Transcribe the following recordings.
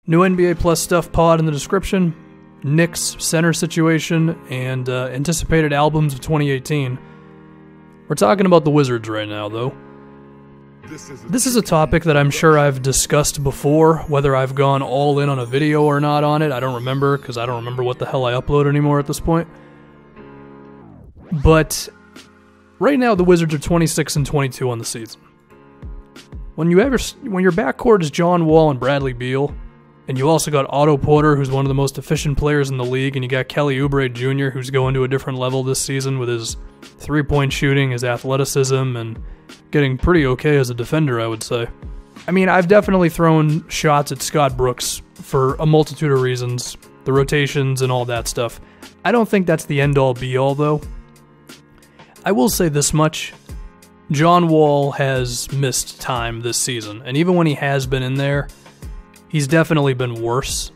New NBA Plus Stuff pod in the description, Knicks center situation, and anticipated albums of 2018. We're talking about the Wizards right now, though. This is a topic that I'm sure I've discussed before, whether I've gone all in on a video or not on it. I don't remember, because I don't remember what the hell I upload anymore at this point. But right now, the Wizards are 26-22 on the season. When your backcourt is John Wall and Bradley Beal, and you also got Otto Porter, who's one of the most efficient players in the league, and you got Kelly Oubre Jr., who's going to a different level this season with his three-point shooting, his athleticism, and getting pretty okay as a defender, I would say. I mean, I've definitely thrown shots at Scott Brooks for a multitude of reasons, the rotations and all that stuff. I don't think that's the end-all be-all, though. I will say this much. John Wall has missed time this season, and even when he has been in there, he's definitely been worse.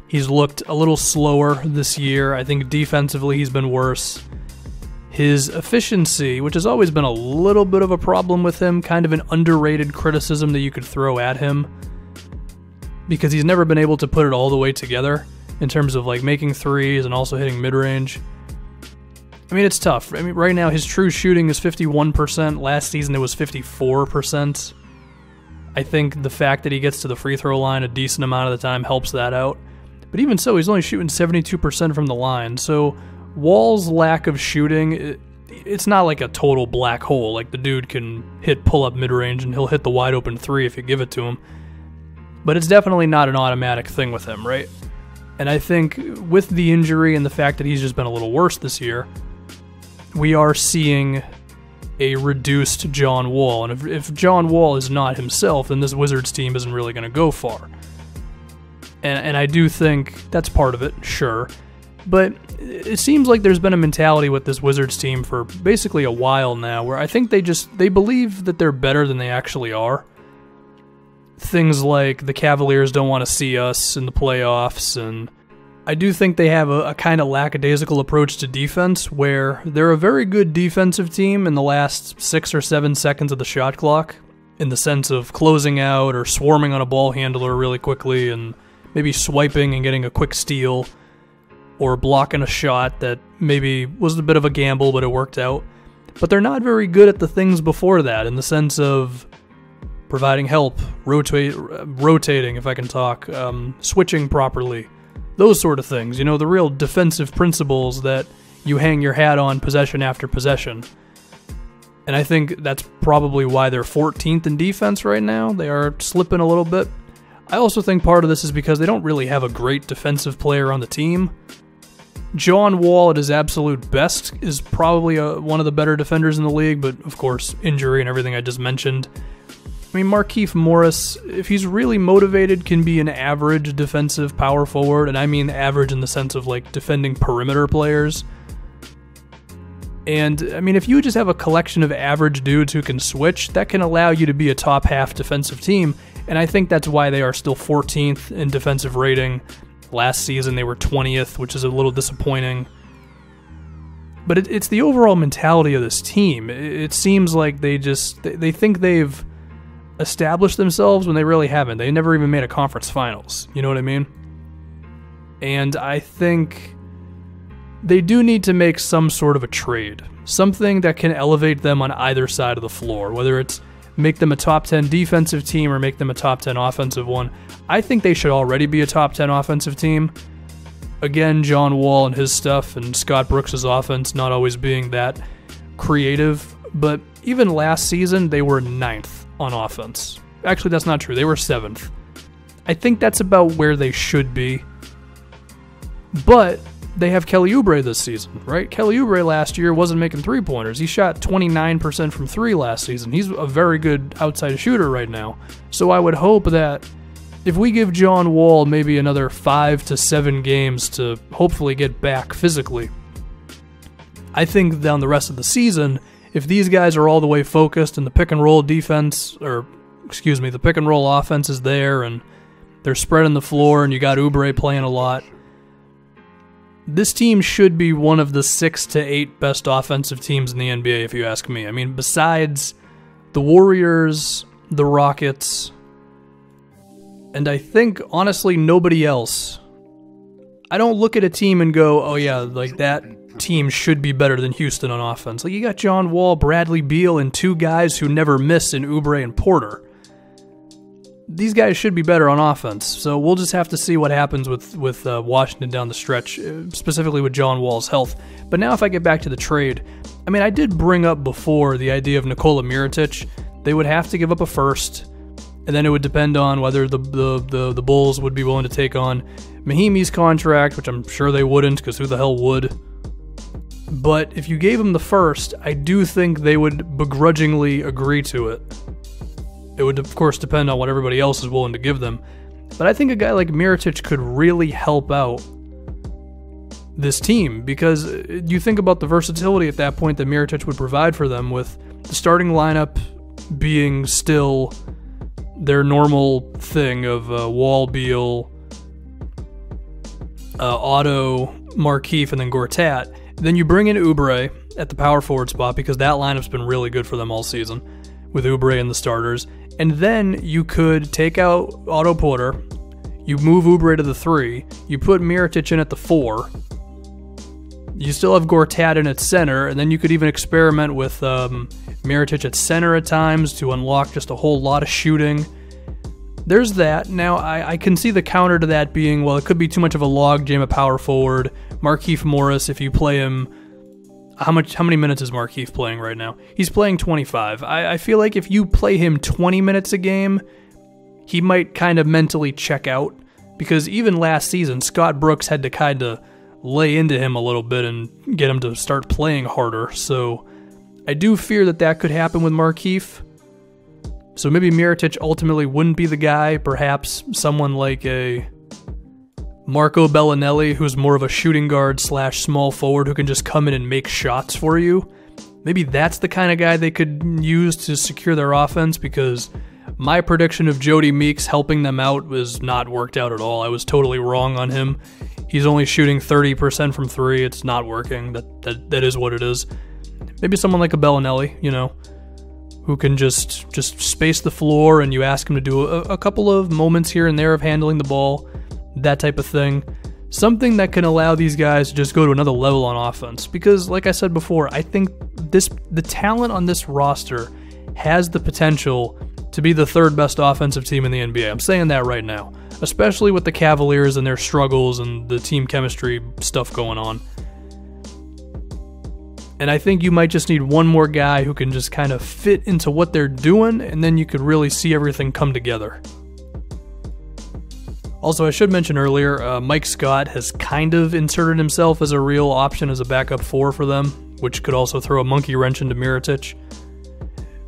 He's looked a little slower this year. I think defensively he's been worse. His efficiency, which has always been a little bit of a problem with him, kind of an underrated criticism that you could throw at him, because he's never been able to put it all the way together in terms of like making threes and also hitting mid-range. I mean, it's tough. I mean, right now his true shooting is 51%. Last season it was 54%. I think the fact that he gets to the free throw line a decent amount of the time helps that out. But even so, he's only shooting 72% from the line. So Wall's lack of shooting, it's not like a total black hole. Like the dude can hit pull-up mid-range and he'll hit the wide-open three if you give it to him. But it's definitely not an automatic thing with him, right? And I think with the injury and the fact that he's just been a little worse this year, we are seeing a reduced John Wall. And if John Wall is not himself, then this Wizards team isn't really going to go far. And I do think that's part of it, sure. But it seems like there's been a mentality with this Wizards team for basically a while now where I think they believe that they're better than they actually are. Things like the Cavaliers don't want to see us in the playoffs, and I do think they have a kind of lackadaisical approach to defense where they're a very good defensive team in the last 6 or 7 seconds of the shot clock, in the sense of closing out or swarming on a ball handler really quickly and maybe swiping and getting a quick steal or blocking a shot that maybe was a bit of a gamble but it worked out. But they're not very good at the things before that, in the sense of providing help, rotating, if I can talk, switching properly. Those sort of things, you know, the real defensive principles that you hang your hat on possession after possession. And I think that's probably why they're 14th in defense right now. They are slipping a little bit. I also think part of this is because they don't really have a great defensive player on the team. John Wall, at his absolute best, is probably one of the better defenders in the league, but of course, injury and everything I just mentioned. I mean, Markieff Morris, if he's really motivated, can be an average defensive power forward, and I mean average in the sense of like defending perimeter players. And I mean, if you just have a collection of average dudes who can switch, that can allow you to be a top half defensive team, and I think that's why they are still 14th in defensive rating. Last season they were 20th, which is a little disappointing. But it's the overall mentality of this team. It seems like they think they've established themselves when they really haven't. They never even made a conference finals. You know what I mean? And I think they do need to make some sort of a trade. Something that can elevate them on either side of the floor. Whether it's make them a top 10 defensive team or make them a top 10 offensive one. I think they should already be a top 10 offensive team. Again, John Wall and his stuff and Scott Brooks' offense not always being that creative. But even last season, they were 9th. On offense. Actually, that's not true. They were 7th. I think that's about where they should be. But they have Kelly Oubre this season, right? Kelly Oubre last year wasn't making three-pointers. He shot 29% from three last season. He's a very good outside shooter right now. So I would hope that if we give John Wall maybe another 5 to 7 games to hopefully get back physically, I think down the rest of the season, if these guys are all the way focused and the pick-and-roll defense, the pick-and-roll offense is there and they're spreading the floor and you got Oubre playing a lot, this team should be one of the 6 to 8 best offensive teams in the NBA, if you ask me. I mean, besides the Warriors, the Rockets, And I think, honestly, nobody else. I don't look at a team and go, oh yeah, like that team should be better than Houston on offense. Like, you got John Wall, Bradley Beal, and two guys who never miss in Oubre and Porter. These guys should be better on offense. So we'll just have to see what happens with Washington down the stretch, specifically with John Wall's health. But now if I get back to the trade, I mean, I did bring up before the idea of Nikola Mirotic. They would have to give up a first, and then it would depend on whether the Bulls would be willing to take on Mahimi's contract, which I'm sure they wouldn't, because who the hell would? But if you gave him the first, I do think they would begrudgingly agree to it. It would, of course, depend on what everybody else is willing to give them. But I think a guy like Mirotic could really help out this team, because you think about the versatility at that point that Mirotic would provide for them, with the starting lineup being still their normal thing of Wall, Beal, Otto, Markieff, and then Gortat. Then you bring in Oubre at the power forward spot, because that lineup's been really good for them all season, with Oubre and the starters. And then you could take out Otto Porter, you move Oubre to the 3, you put Mirotic in at the 4, you still have Gortat in at center, and then you could even experiment with Mirotic at center at times to unlock just a whole lot of shooting. There's that. Now, I can see the counter to that being, well, it could be too much of a log jam at power forward. Markieff Morris, if you play him, how many minutes is Markieff playing right now? He's playing 25. I feel like if you play him 20 minutes a game, he might kind of mentally check out, because even last season, Scott Brooks had to kind of lay into him a little bit and get him to start playing harder. So I do fear that could happen with Markieff. So maybe Mirotic ultimately wouldn't be the guy. Perhaps someone like a Marco Bellinelli, who's more of a shooting guard / small forward who can just come in and make shots for you. Maybe that's the kind of guy they could use to secure their offense, because my prediction of Jody Meeks helping them out was not worked out at all. I was totally wrong on him. He's only shooting 30% from 3. It's not working. That is what it is. Maybe someone like a Bellinelli, who can just space the floor, and you ask him to do a couple of moments here and there of handling the ball, that type of thing. Something that can allow these guys to just go to another level on offense. Because, like I said before, I think the talent on this roster has the potential to be the third best offensive team in the NBA. I'm saying that right now, especially with the Cavaliers and their struggles and the team chemistry stuff going on. And I think you might just need one more guy who can just kind of fit into what they're doing, and then you could really see everything come together. Also, I should mention earlier, Mike Scott has kind of inserted himself as a real option as a backup 4 for them, which could also throw a monkey wrench into Mirotic.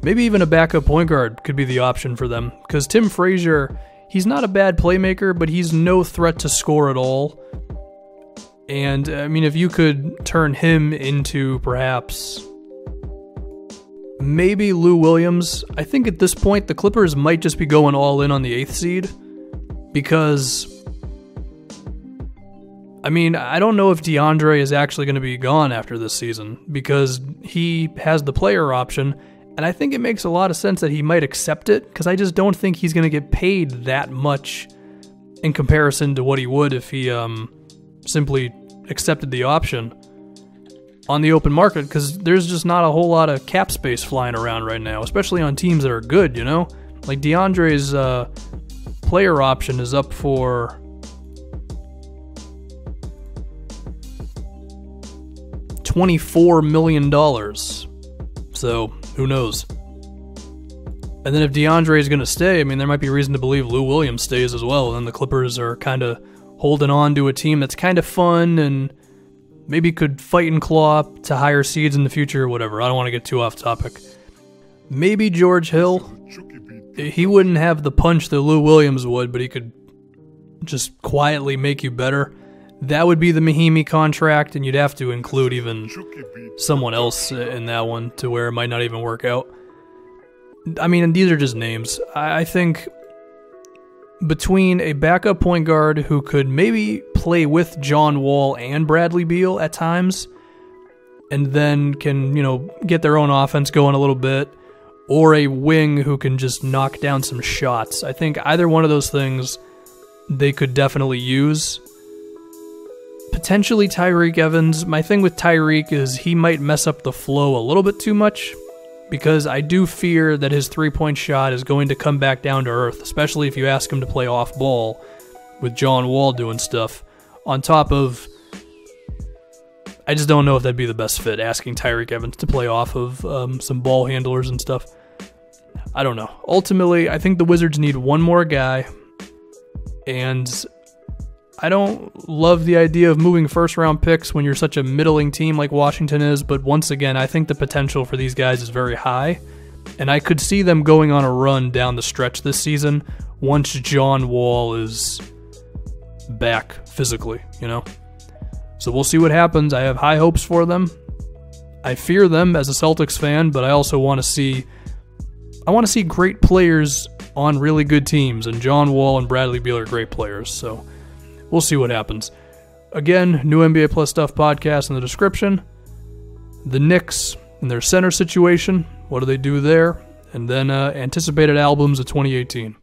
Maybe even a backup point guard could be the option for them, because Tim Frazier, he's not a bad playmaker, but he's no threat to score at all. And, I mean, if you could turn him into perhaps maybe Lou Williams, I think at this point the Clippers might just be going all in on the 8th seed, because, I mean, I don't know if DeAndre is actually going to be gone after this season, because he has the player option, and I think it makes a lot of sense that he might accept it, because I just don't think he's going to get paid that much in comparison to what he would if he simply accepted the option on the open market, because there's just not a whole lot of cap space flying around right now, especially on teams that are good, Like DeAndre's player option is up for $24 million. So, who knows? And then if DeAndre is going to stay, I mean, there might be reason to believe Lou Williams stays as well. And then the Clippers are kind of holding on to a team that's kind of fun and maybe could fight and claw to higher seeds in the future or whatever. I don't want to get too off topic. Maybe George Hill. He wouldn't have the punch that Lou Williams would, but he could just quietly make you better. That would be the Mahimi contract, and you'd have to include even someone else in that one to where it might not even work out. I mean, these are just names. I think between a backup point guard who could maybe play with John Wall and Bradley Beal at times, and then can, get their own offense going a little bit, or a wing who can just knock down some shots. I think either one of those things they could definitely use. Potentially Tyreke Evans. My thing with Tyreke is he might mess up the flow a little bit too much, because I do fear that his three-point shot is going to come back down to earth, especially if you ask him to play off-ball with John Wall doing stuff. On top of, I just don't know if that'd be the best fit, asking Tyreke Evans to play off of some ball handlers and stuff. I don't know. Ultimately, I think the Wizards need one more guy, and I don't love the idea of moving first-round picks when you're such a middling team like Washington is, but once again, I think the potential for these guys is very high, and I could see them going on a run down the stretch this season once John Wall is back physically, you know? So we'll see what happens. I have high hopes for them. I fear them as a Celtics fan, but I also want to see great players on really good teams, and John Wall and Bradley Beal are great players, so we'll see what happens. Again, new NBA Plus Stuff podcast in the description. The Knicks and their center situation, what do they do there? And then anticipated albums of 2018.